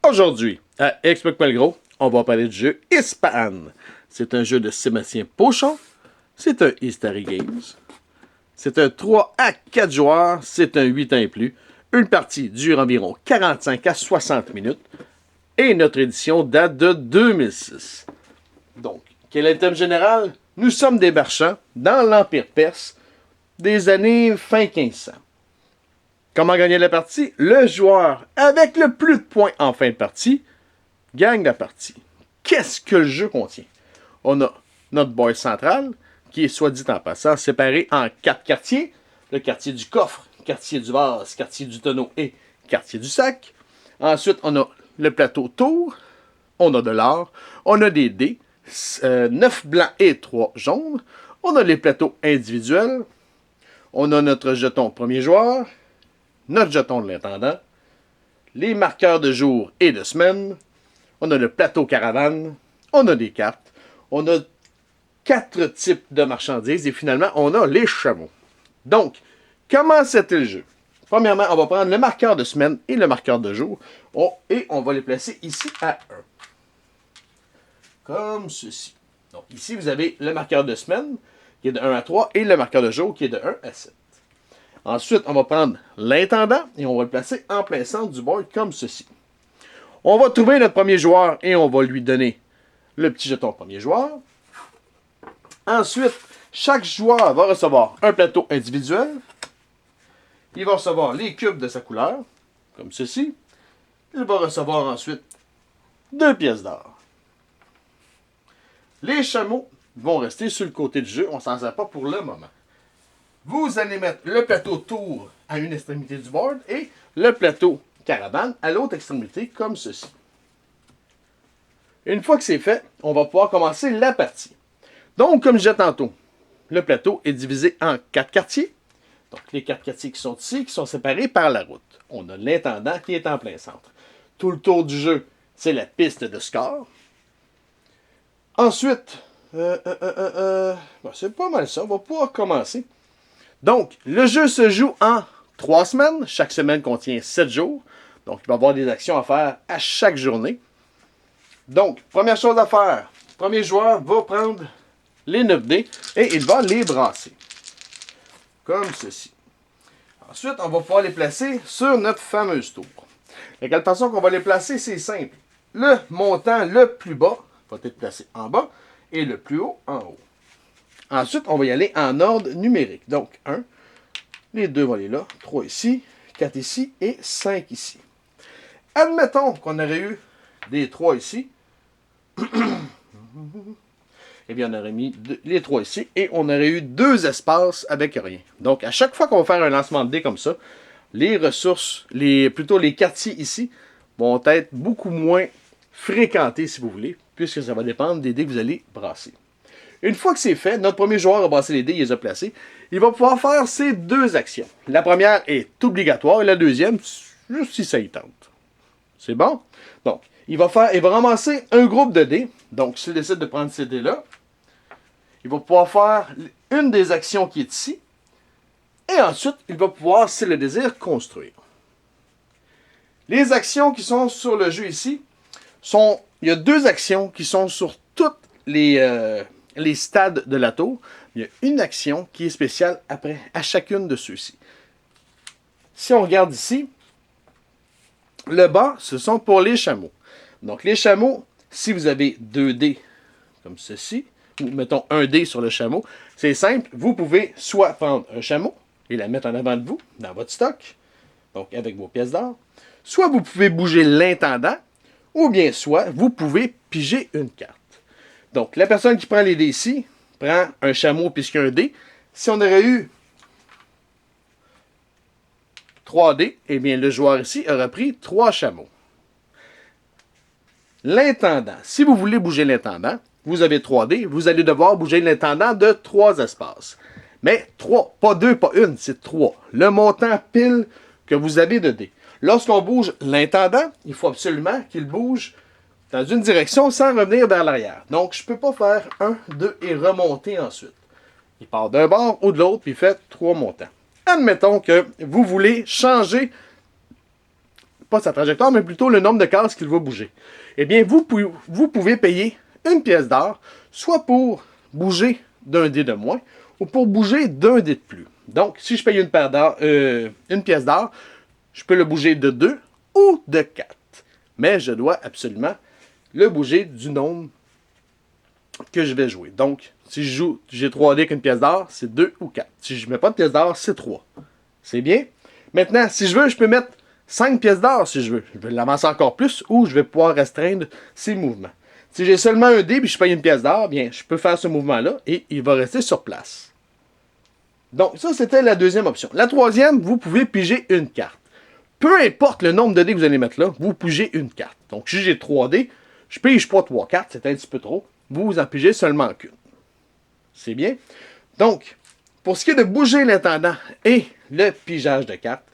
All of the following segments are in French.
Aujourd'hui, à Explique pas le gros, on va parler du jeu Ispahan. C'est un jeu de Sébastien Pochon. C'est un History Games. C'est un 3 à 4 joueurs. C'est un 8 ans et plus. Une partie dure environ 45 à 60 minutes. Et notre édition date de 2006. Donc, quel est le thème général? Nous sommes des marchands dans l'Empire perse des années fin 1500. Comment gagner la partie? Le joueur avec le plus de points en fin de partie gagne la partie. Qu'est-ce que le jeu contient? On a notre board central, qui est, soit dit en passant, séparé en 4 quartiers. Le quartier du coffre, quartier du vase, quartier du tonneau et quartier du sac. Ensuite, on a le plateau tour. On a de l'or. On a des dés. 9 blancs et 3 jaunes. On a les plateaux individuels. On a notre jeton premier joueur. Notre jeton de l'intendant. Les marqueurs de jour et de semaine. On a le plateau caravane. On a des cartes. On a 4 types de marchandises. Et finalement, on a les chameaux. Donc, comment c'était le jeu? Premièrement, on va prendre le marqueur de semaine et le marqueur de jour. Et on va les placer ici à 1. Comme ceci. Donc, ici, vous avez le marqueur de semaine, qui est de 1 à 3, et le marqueur de jour, qui est de 1 à 7. Ensuite, on va prendre l'intendant, et on va le placer en plein centre du board, comme ceci. On va trouver notre premier joueur, et on va lui donner le petit jeton premier joueur. Ensuite, chaque joueur va recevoir un plateau individuel. Il va recevoir les cubes de sa couleur, comme ceci. Il va recevoir ensuite 2 pièces d'or. Les chameaux vont rester sur le côté du jeu, on ne s'en sert pas pour le moment. Vous allez mettre le plateau tour à une extrémité du board et le plateau caravane à l'autre extrémité, comme ceci. Une fois que c'est fait, on va pouvoir commencer la partie. Donc, comme je disais tantôt, le plateau est divisé en 4 quartiers. Donc, les 4 quartiers qui sont ici, qui sont séparés par la route. On a l'intendant qui est en plein centre. Tout le tour du jeu, c'est la piste de score. Ensuite, c'est pas mal ça. On va pouvoir commencer. Donc, le jeu se joue en 3 semaines. Chaque semaine contient 7 jours. Donc, il va y avoir des actions à faire à chaque journée. Donc, première chose à faire. Le premier joueur va prendre les 9 dés et il va les brasser. Comme ceci. Ensuite, on va pouvoir les placer sur notre fameuse tour. De quelle façon qu'on va les placer, c'est simple. Le montant le plus bas va être placé en bas et le plus haut en haut. Ensuite, on va y aller en ordre numérique. Donc, 1, les 2 vont aller là, 3 ici, 4 ici et 5 ici. Admettons qu'on aurait eu des 3 ici. Eh bien, on aurait mis les 3 ici et on aurait eu 2 espaces avec rien. Donc, à chaque fois qu'on va faire un lancement de dés comme ça, les ressources, plutôt les quartiers ici, vont être beaucoup moins fréquentés, si vous voulez, puisque ça va dépendre des dés que vous allez brasser. Une fois que c'est fait, notre premier joueur a brassé les dés, il les a placés. Il va pouvoir faire ces 2 actions. La première est obligatoire et la deuxième, juste si ça y tente. C'est bon? Donc, il va ramasser un groupe de dés. Donc, s'il décide de prendre ces dés-là, il va pouvoir faire une des actions qui est ici. Et ensuite, il va pouvoir, s'il le désire, construire. Les actions qui sont sur le jeu ici, il y a 2 actions qui sont sur toutes les stades de la tour. Il y a une action qui est spéciale après à chacune de ceux-ci. Si on regarde ici, le bas, ce sont pour les chameaux. Donc les chameaux, si vous avez 2 dés comme ceci, ou mettons un dé sur le chameau, c'est simple, vous pouvez soit prendre un chameau et la mettre en avant de vous, dans votre stock, donc avec vos pièces d'or, soit vous pouvez bouger l'intendant, ou bien soit vous pouvez piger une carte. Donc, la personne qui prend les dés ici, prend un chameau puisqu'il y a un dé. Si on aurait eu 3 dés, eh bien, le joueur ici aurait pris 3 chameaux. L'intendant, si vous voulez bouger l'intendant, vous avez 3 dés, vous allez devoir bouger l'intendant de 3 espaces. Mais 3, pas 2, pas 1, c'est 3. Le montant pile que vous avez de dés. Lorsqu'on bouge l'intendant, il faut absolument qu'il bouge dans une direction sans revenir vers l'arrière. Donc, je ne peux pas faire 1, 2 et remonter ensuite. Il part d'un bord ou de l'autre, puis il fait 3 montants. Admettons que vous voulez changer pas sa trajectoire, mais plutôt le nombre de cases qu'il va bouger. Eh bien, vous pouvez payer une pièce d'or, soit pour bouger d'un dé de moins, ou pour bouger d'un dé de plus. Donc, si je paye une pièce d'or, je peux le bouger de 2 ou de 4. Mais je dois absolument le bouger du nombre que je vais jouer. Donc, si je joue, j'ai 3 dés avec une pièce d'or, c'est 2 ou 4. Si je ne mets pas de pièce d'or, c'est 3. C'est bien. Maintenant, si je veux, je peux mettre 5 pièces d'or si je veux. Je vais l'avancer encore plus ou je vais pouvoir restreindre ses mouvements. Si j'ai seulement un dé et je paye une pièce d'or, bien, je peux faire ce mouvement-là et il va rester sur place. Donc, ça, c'était la deuxième option. La troisième, vous pouvez piger une carte. Peu importe le nombre de dés que vous allez mettre là, vous pigez une carte. Donc, si j'ai 3 dés, je pige pas 3 cartes, c'est un petit peu trop. Vous en pigez seulement qu'une. C'est bien. Donc, pour ce qui est de bouger l'intendant et le pigeage de cartes,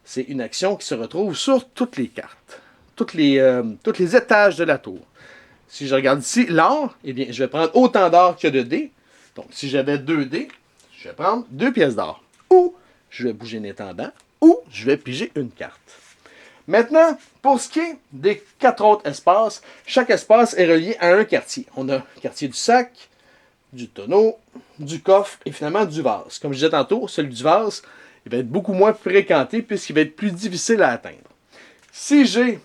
c'est une action qui se retrouve sur toutes les cartes, tous les étages de la tour. Si je regarde ici, l'or, eh bien, je vais prendre autant d'or que de dés. Donc, si j'avais 2 dés, je vais prendre 2 pièces d'or. Ou je vais bouger l'intendant, ou je vais piger une carte. Maintenant, pour ce qui est des 4 autres espaces, chaque espace est relié à un quartier. On a le quartier du sac, du tonneau, du coffre et finalement du vase. Comme je disais tantôt, celui du vase, il va être beaucoup moins fréquenté puisqu'il va être plus difficile à atteindre. Si j'ai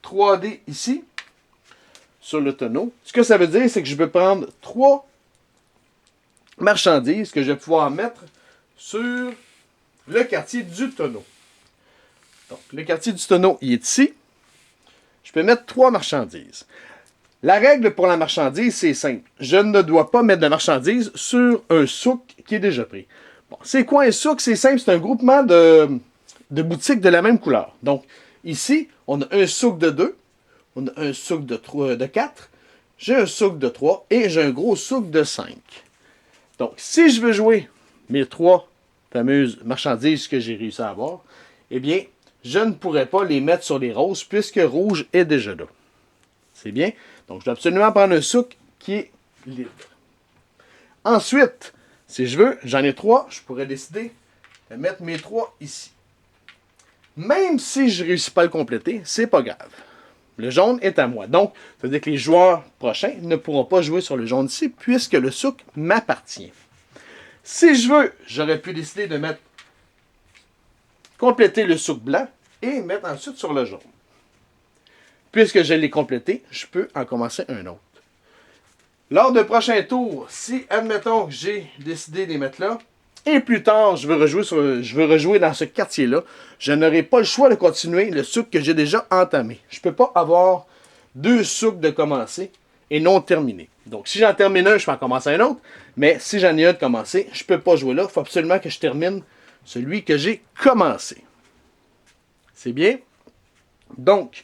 3 dés ici, sur le tonneau, ce que ça veut dire, c'est que je peux prendre 3 marchandises que je vais pouvoir mettre sur le quartier du tonneau. Donc, le quartier du tonneau, il est ici. Je peux mettre 3 marchandises. La règle pour la marchandise, c'est simple. Je ne dois pas mettre de marchandises sur un souk qui est déjà pris. Bon, c'est quoi un souk? C'est simple, c'est un groupement de boutiques de la même couleur. Donc, ici, on a un souk de 2, on a un souk de 4, j'ai un souk de 3 et j'ai un gros souk de 5. Donc, si je veux jouer mes 3 fameuses marchandises que j'ai réussi à avoir, eh bien, je ne pourrais pas les mettre sur les roses puisque rouge est déjà là. C'est bien? Donc, je dois absolument prendre un souk qui est libre. Ensuite, si je veux, j'en ai 3, je pourrais décider de mettre mes 3 ici. Même si je ne réussis pas à le compléter, c'est pas grave. Le jaune est à moi. Donc, ça veut dire que les joueurs prochains ne pourront pas jouer sur le jaune ici puisque le souk m'appartient. Si je veux, j'aurais pu décider de compléter le souk blanc et mettre ensuite sur le jaune. Puisque je l'ai complété, je peux en commencer un autre. Lors d'un prochain tour, si, admettons que j'ai décidé de les mettre là, et plus tard, je veux rejouer dans ce quartier-là, je n'aurai pas le choix de continuer le souk que j'ai déjà entamé. Je ne peux pas avoir 2 souks de commencer et non terminé. Donc, si j'en termine un, je peux en commencer un autre, mais si j'en ai un de commencer, je ne peux pas jouer là. Il faut absolument que je termine celui que j'ai commencé. C'est bien? Donc,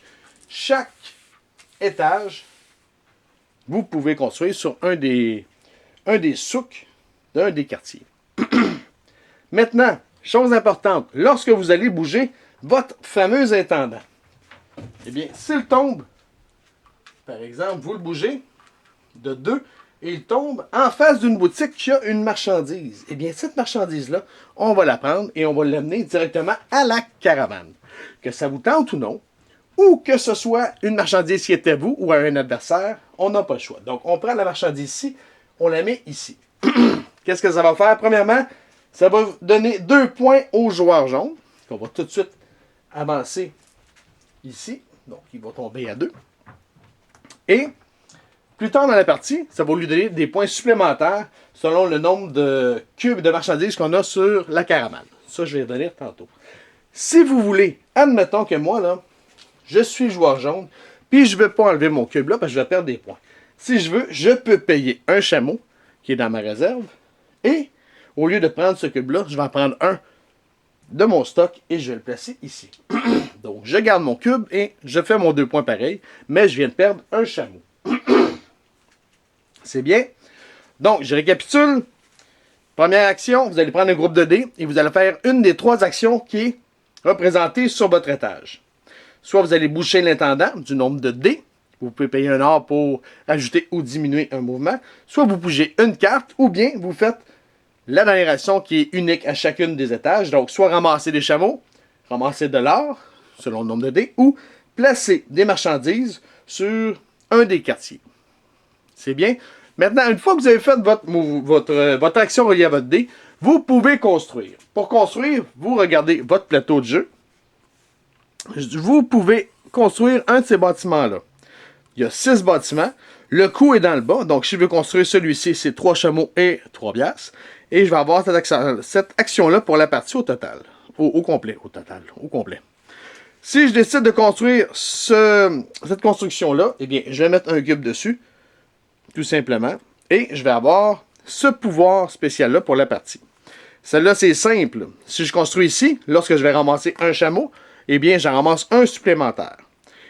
chaque étage, vous pouvez construire sur un des souks d'un des quartiers. Maintenant, chose importante, lorsque vous allez bouger votre fameux intendant, eh bien, s'il tombe, par exemple, vous le bougez de 2 et il tombe en face d'une boutique qui a une marchandise. Eh bien, cette marchandise-là, on va la prendre et on va l'amener directement à la caravane. Que ça vous tente ou non, ou que ce soit une marchandise qui est à vous ou à un adversaire, on n'a pas le choix. Donc, on prend la marchandise ici, on la met ici. Qu'est-ce que ça va faire? Premièrement, ça va donner 2 points au joueur jaune, qu'on va tout de suite avancer ici. Donc, il va tomber à 2. Et, plus tard dans la partie, ça va lui donner des points supplémentaires selon le nombre de cubes de marchandises qu'on a sur la caravane. Ça, je vais le donner tantôt. Si vous voulez, admettons que moi, là, je suis joueur jaune, puis je ne veux pas enlever mon cube là parce que je vais perdre des points. Si je veux, je peux payer un chameau qui est dans ma réserve et au lieu de prendre ce cube-là, je vais en prendre un de mon stock et je vais le placer ici. Donc, je garde mon cube et je fais mon 2 points pareil, mais je viens de perdre un chameau. C'est bien. Donc, je récapitule. Première action, vous allez prendre un groupe de dés et vous allez faire une des 3 actions qui est représentée sur votre étage. Soit vous allez boucher l'intendant du nombre de dés. Vous pouvez payer un or pour ajouter ou diminuer un mouvement. Soit vous bougez une carte ou bien vous faites la dernière action qui est unique à chacune des étages. Donc, soit ramasser des chameaux, ramasser de l'or, selon le nombre de dés, ou placer des marchandises sur un des quartiers. C'est bien. Maintenant, une fois que vous avez fait votre action reliée à votre dé, vous pouvez construire. Pour construire, vous regardez votre plateau de jeu. Vous pouvez construire un de ces bâtiments-là. Il y a 6 bâtiments. Le coût est dans le bas. Donc, si je veux construire celui-ci, c'est 3 chameaux et 3 piastres. Et je vais avoir cette action-là pour la partie au total. Au complet. Au total. Au complet. Si je décide de construire cette construction-là, eh bien, je vais mettre un cube dessus. Tout simplement. Et je vais avoir ce pouvoir spécial-là pour la partie. Celle-là, c'est simple. Si je construis ici, lorsque je vais ramasser un chameau, eh bien, j'en ramasse un supplémentaire.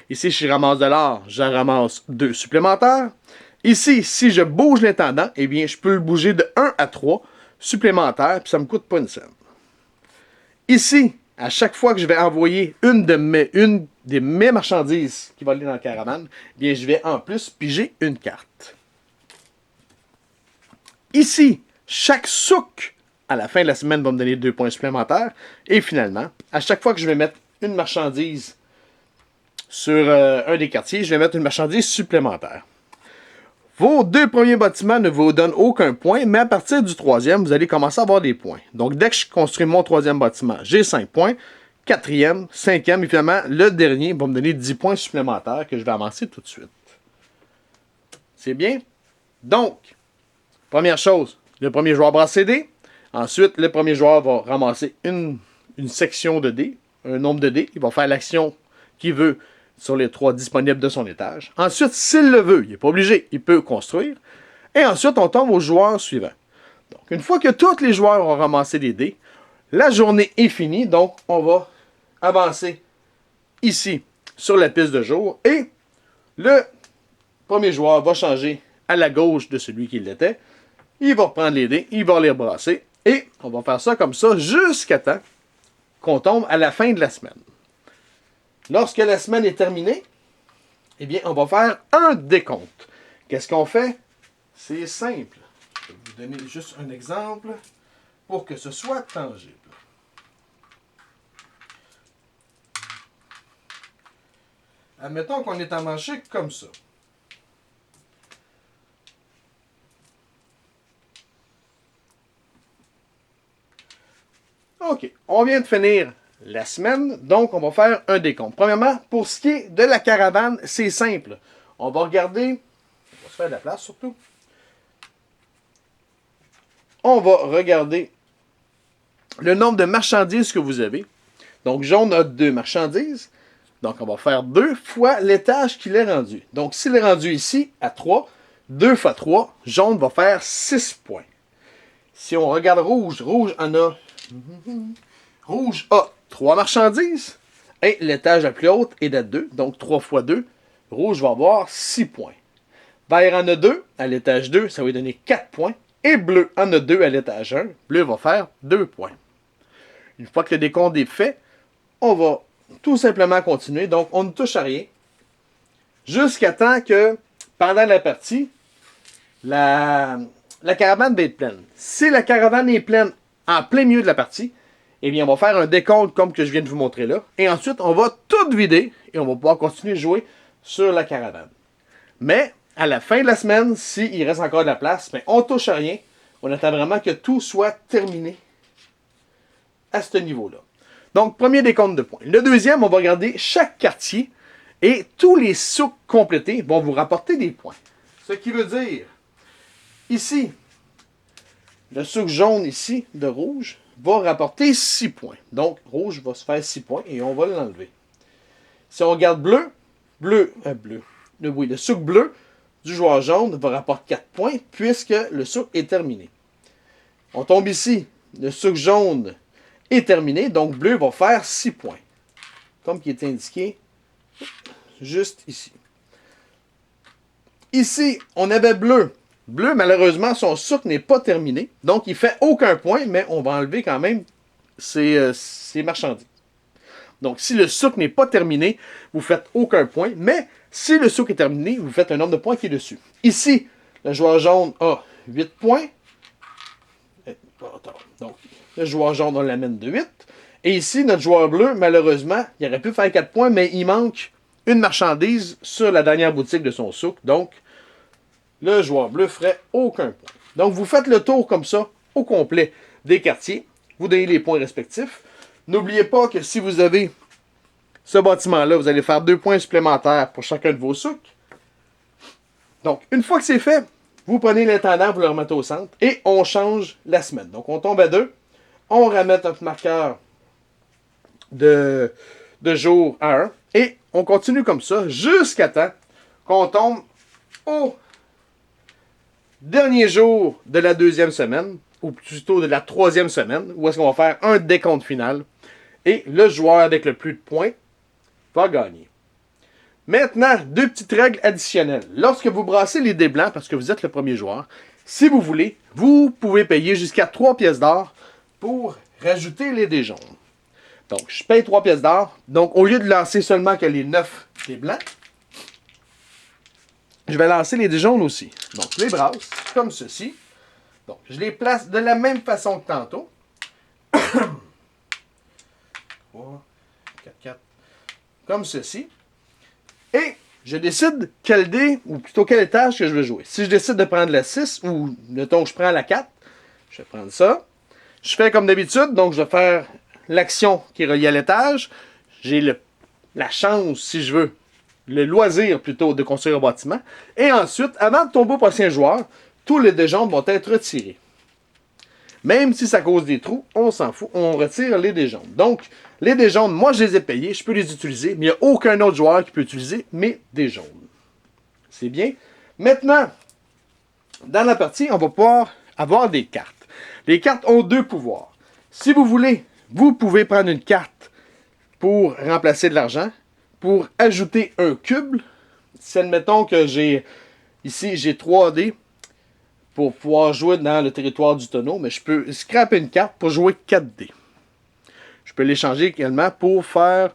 Ici, si je ramasse de l'or, j'en ramasse 2 supplémentaires. Ici, si je bouge l'intendant, eh bien, je peux le bouger de 1 à 3 supplémentaires, puis ça ne me coûte pas une scène. Ici, à chaque fois que je vais envoyer une des mes marchandises qui va aller dans la caravane, eh bien, je vais en plus piger une carte. Ici, chaque souk à la fin de la semaine va me donner 2 points supplémentaires. Et finalement, à chaque fois que je vais mettre une marchandise sur un des quartiers, je vais mettre une marchandise supplémentaire. Vos 2 premiers bâtiments ne vous donnent aucun point, mais à partir du 3e, vous allez commencer à avoir des points. Donc, dès que je construis mon 3e bâtiment, j'ai 5 points. 4e, 5e, et finalement, le dernier va me donner 10 points supplémentaires que je vais avancer tout de suite. C'est bien? Donc, première chose, le premier joueur brasse ses dés. Ensuite, le premier joueur va ramasser une section de dés, un nombre de dés. Il va faire l'action qu'il veut sur les 3 disponibles de son étage. Ensuite, s'il le veut, il n'est pas obligé, il peut construire. Et ensuite, on tombe au joueur suivant. Donc, une fois que tous les joueurs ont ramassé des dés, la journée est finie. Donc, on va avancer ici sur la piste de jour. Et le premier joueur va changer à la gauche de celui qui l'était. Il va reprendre les dés, il va les brasser. Et on va faire ça comme ça jusqu'à temps qu'on tombe à la fin de la semaine. Lorsque la semaine est terminée, eh bien, on va faire un décompte. Qu'est-ce qu'on fait? C'est simple. Je vais vous donner juste un exemple pour que ce soit tangible. Admettons qu'on est emmanché comme ça. OK, on vient de finir la semaine, donc on va faire un décompte. Premièrement, pour ce qui est de la caravane, c'est simple. On va regarder, on va se faire de la place surtout. On va regarder le nombre de marchandises que vous avez. Donc, jaune a 2 marchandises. Donc, on va faire 2 fois l'étage qu'il est rendu. Donc, s'il est rendu ici à 3, 2 fois 3, jaune va faire 6 points. Si on regarde rouge, rouge a 3 marchandises. Et l'étage la plus haute est de 2. Donc, 3 fois 2, rouge va avoir 6 points. Vert en a 2. À l'étage 2, ça va lui donner 4 points. Et bleu en a 2 à l'étage 1. Bleu va faire 2 points. Une fois que le décompte est fait, on va tout simplement continuer. Donc, on ne touche à rien. Jusqu'à temps que, pendant la partie, la caravane va être pleine. Si la caravane est pleine en plein milieu de la partie, eh bien, on va faire un décompte comme que je viens de vous montrer là. Et ensuite, on va tout vider et on va pouvoir continuer de jouer sur la caravane. Mais, à la fin de la semaine, s'il reste encore de la place, ben, on ne touche à rien. On attend vraiment que tout soit terminé à ce niveau-là. Donc, premier décompte de points. Le deuxième, on va regarder chaque quartier et tous les souks complétés vont vous rapporter des points. Ce qui veut dire, ici, le souk jaune ici, de rouge, va rapporter 6 points. Donc, rouge va se faire 6 points et on va l'enlever. Si on regarde le souk bleu du joueur jaune va rapporter 4 points puisque le souk est terminé. On tombe ici, le souk jaune est terminé, donc bleu va faire 6 points. Comme qui est indiqué juste ici. Ici, on avait bleu. Bleu, malheureusement, son souk n'est pas terminé. Donc, il ne fait aucun point, mais on va enlever quand même ses marchandises. Donc, si le souk n'est pas terminé, vous ne faites aucun point. Mais si le souk est terminé, vous faites un nombre de points qui est dessus. Ici, le joueur jaune a 8 points. Donc, le joueur jaune, on l'amène de 8. Et ici, notre joueur bleu, malheureusement, il aurait pu faire 4 points, mais il manque une marchandise sur la dernière boutique de son souk. Donc, le joueur bleu ferait aucun point. Donc, vous faites le tour comme ça, au complet, des quartiers. Vous donnez les points respectifs. N'oubliez pas que si vous avez ce bâtiment-là, vous allez faire 2 points supplémentaires pour chacun de vos souks. Donc, une fois que c'est fait, vous prenez l'intendant, vous le remettez au centre et on change la semaine. Donc, on tombe à 2. On ramène notre marqueur de jour à 1 et on continue comme ça jusqu'à temps qu'on tombe au dernier jour de la 2e semaine, ou plutôt de la 3e semaine, où est-ce qu'on va faire un décompte final. Et le joueur avec le plus de points va gagner. Maintenant, 2 petites règles additionnelles. Lorsque vous brassez les dés blancs, parce que vous êtes le premier joueur, si vous voulez, vous pouvez payer jusqu'à 3 pièces d'or pour rajouter les dés jaunes. Donc, je paye 3 pièces d'or. Donc, au lieu de lancer seulement que les 9 dés blancs, je vais lancer les dés jaunes aussi. Donc, je les brasse comme ceci. Donc, je les place de la même façon que tantôt. 3, 4, 4. Comme ceci. Et je décide quel dé, ou plutôt quel étage que je veux jouer. Si je décide de prendre la 6, ou mettons que je prends la 4, je vais prendre ça. Je fais comme d'habitude, donc je vais faire l'action qui est reliée à l'étage. J'ai la chance, si je veux, le loisir plutôt de construire un bâtiment. Et ensuite, avant de tomber au prochain joueur, tous les dés jaunes vont être retirés. Même si ça cause des trous, on s'en fout, on retire les dés jaunes. Donc, les dés jaunes, moi je les ai payés, je peux les utiliser, mais il n'y a aucun autre joueur qui peut utiliser mes dés jaunes. C'est bien. Maintenant, dans la partie, on va pouvoir avoir des cartes. Les cartes ont 2 pouvoirs. Si vous voulez, vous pouvez prendre une carte pour remplacer de l'argent, pour ajouter un cube. Si admettons que ici j'ai 3 dés pour pouvoir jouer dans le territoire du tonneau, mais je peux scraper une carte pour jouer 4 dés. Je peux les changer également pour faire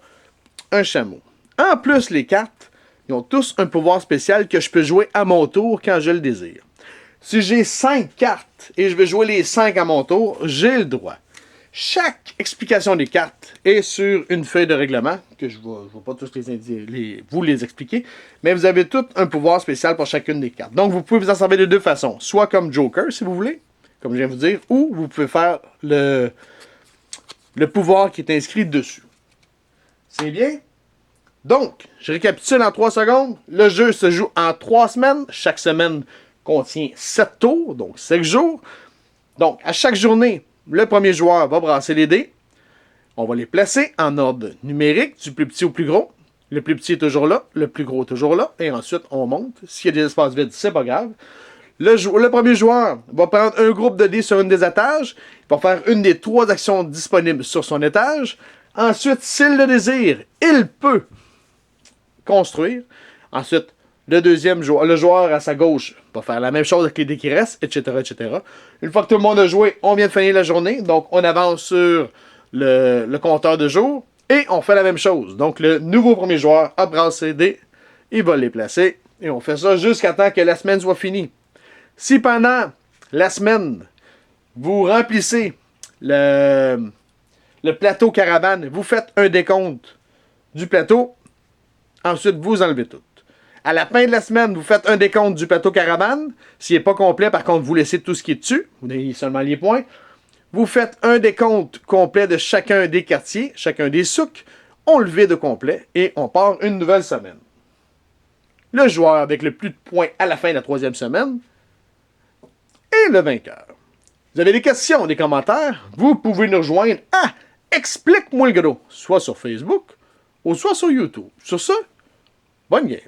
un chameau. En plus, les cartes, ils ont tous un pouvoir spécial que je peux jouer à mon tour quand je le désire. Si j'ai 5 cartes et je vais jouer les 5 à mon tour, j'ai le droit. Chaque explication des cartes est sur une feuille de règlement, que je ne vais pas tous vous les expliquer, mais vous avez tout un pouvoir spécial pour chacune des cartes. Donc, vous pouvez vous en servir de 2 façons. Soit comme Joker, si vous voulez, comme je viens de vous dire, ou vous pouvez faire le pouvoir qui est inscrit dessus. C'est bien? Donc, je récapitule en 3 secondes. Le jeu se joue en 3 semaines. Chaque semaine contient 7 tours, donc 5 jours. Donc, à chaque journée, le premier joueur va brasser les dés. On va les placer en ordre numérique, du plus petit au plus gros. Le plus petit est toujours là, le plus gros est toujours là. Et ensuite, on monte. S'il y a des espaces vides, c'est pas grave. Le premier joueur va prendre un groupe de dés sur une des étages. Il va faire une des 3 actions disponibles sur son étage. Ensuite, s'il le désire, il peut construire. Ensuite, le joueur à sa gauche va faire la même chose avec les dés qui restent, etc., etc. Une fois que tout le monde a joué, on vient de finir la journée. Donc, on avance sur le compteur de jour. Et on fait la même chose. Donc, le nouveau premier joueur a brassé les dés. Il va les placer. Et on fait ça jusqu'à temps que la semaine soit finie. Si pendant la semaine, vous remplissez le plateau caravane, vous faites un décompte du plateau, ensuite vous enlevez tout. À la fin de la semaine, vous faites un décompte du plateau caravane. S'il n'est pas complet, par contre, vous laissez tout ce qui est dessus. Vous donnez seulement les points. Vous faites un décompte complet de chacun des quartiers, chacun des souks. On le vide complet et on part une nouvelle semaine. Le joueur avec le plus de points à la fin de la 3e semaine est le vainqueur. Vous avez des questions, des commentaires, vous pouvez nous rejoindre à Explique-moi le gros, soit sur Facebook ou soit sur YouTube. Sur ce, bonne game.